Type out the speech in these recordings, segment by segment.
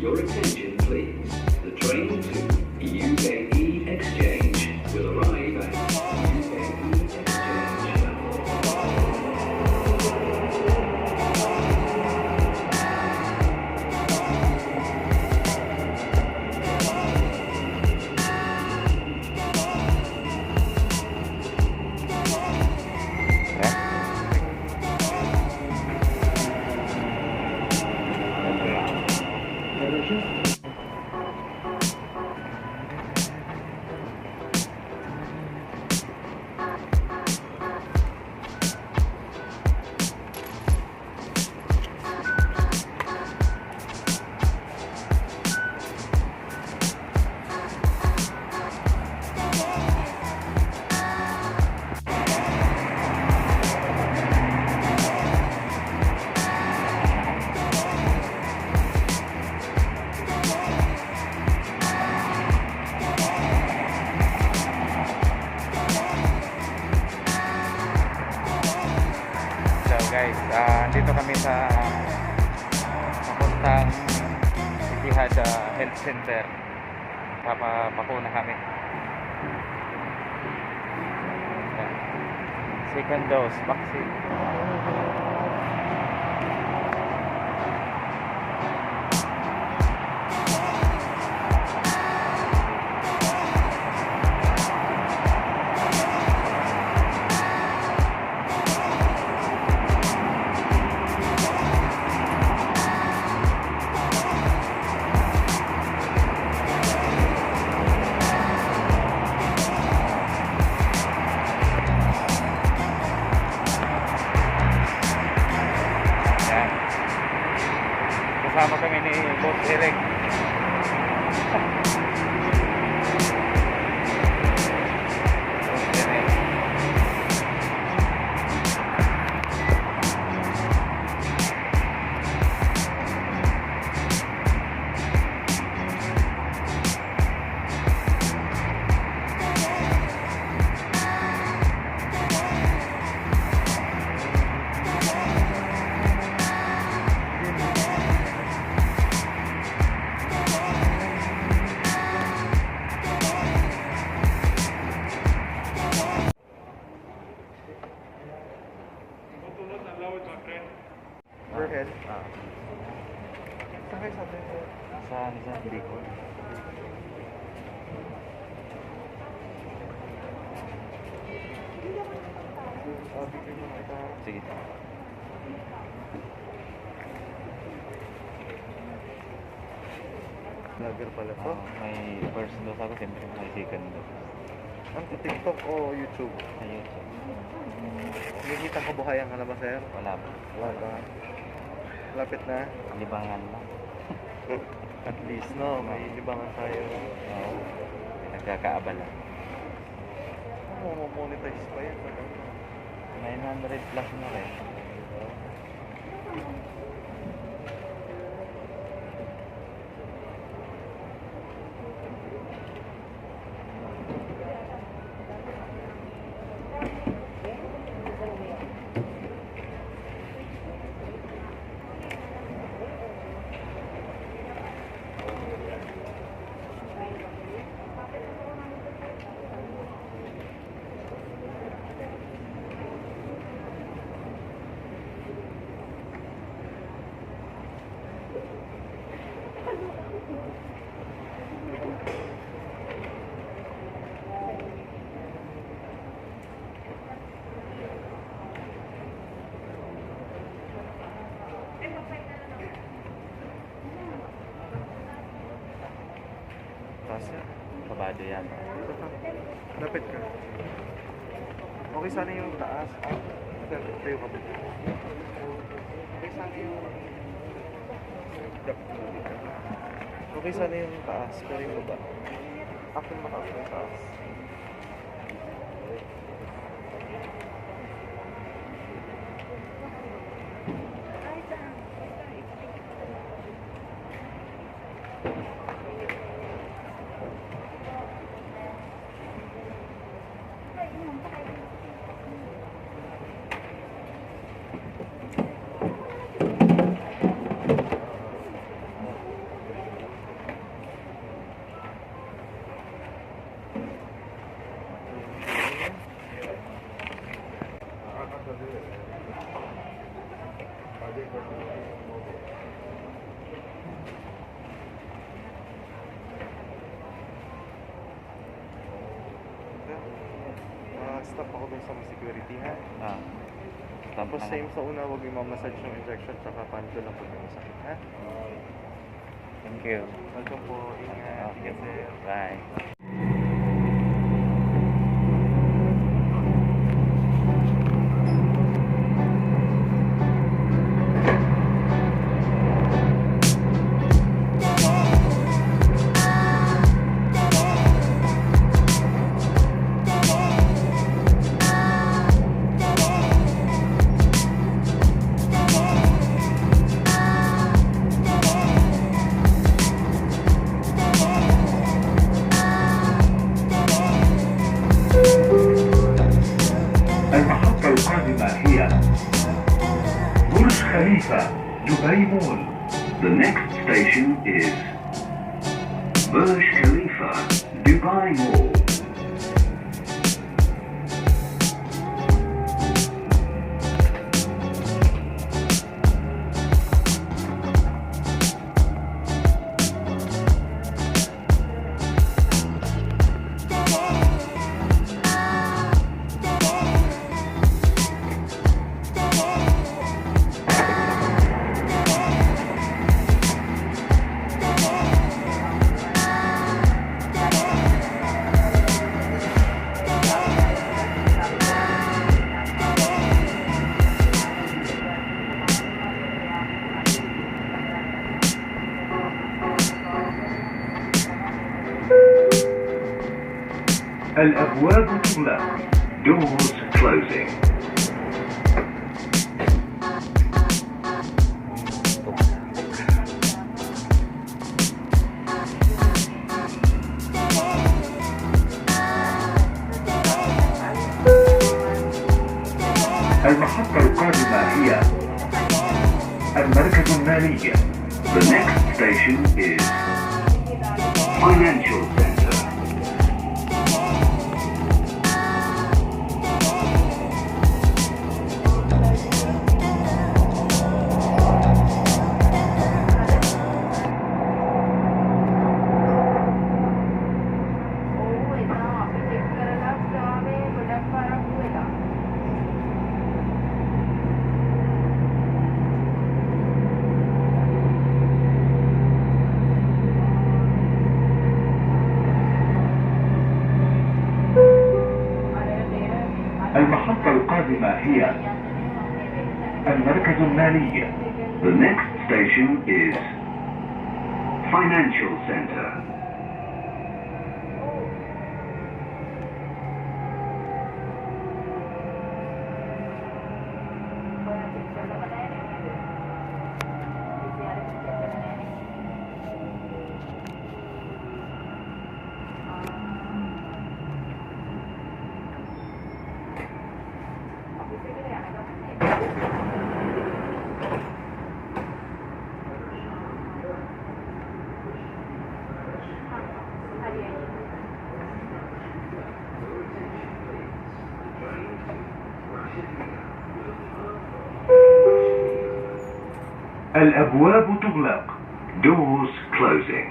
Your attention, please. The train to UAE Exchange will arrive at UAE Exchange. Guys, dito kami sa papuntang Etihad Health Center. Papakuna kami. Second dose vaccine. Kasama kami ni Boss Eric. Overhead. Saan kayo sabi ko? Sa Bicol. Bigyan mo kita. Sige. Vlogger pala to. May first dose ako, siyempre may second dose. Ano to, TikTok o YouTube? Sa YouTube. Nakikita ko buhayan ka na ba, sir? Wala pa. Wala ba? Lapit na. Libangan lang. At least, no? May libangan tayo. Oo. Nagkakaabala. Monetize pa yan. 900 plus na rin. Kasi, Kabado yan. dito ka. Lapit ka. Okay, sana yung taas. Tayo ka ba? Okay, sana yung... Okay, sana yung taas. Pero yung baba. Akin mataas yung taas. mag-uusap ako dun sa mga security, ha? Ah. Tapos same sa una, huwag yung mamassage ng injection tsaka panto lang pag may masakit, ha? Thank you. Welcome po. Ingat. Okay. Ingat, sir. Bye. المحطة القادمة هي برج خليفة دبي مول. The next station is Burj Khalifa, Dubai Mall. الأبواب تغلق. Doors closing. المحطة القادمة هي المركز المالي. The next station is Financial Center. المحطة القادمة هي المركز المالي. The next station is Financial Center. الأبواب تغلق. Doors closing.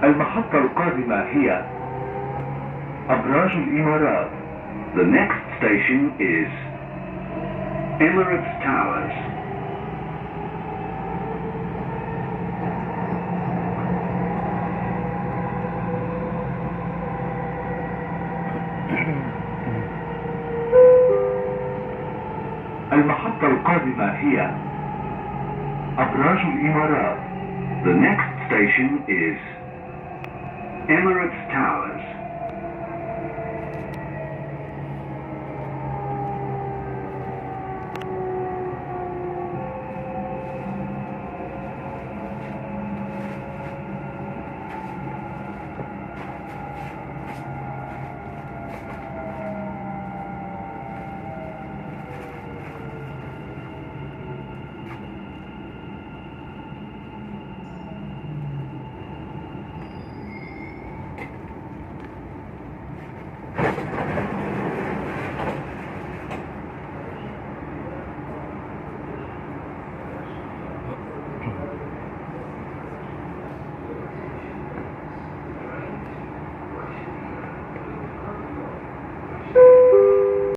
المحطة القادمة هي أبراج الإمارات. The next station is Emirates Towers. المحطة القادمة هي أبراج الإمارات. The next station is Emirates Towers.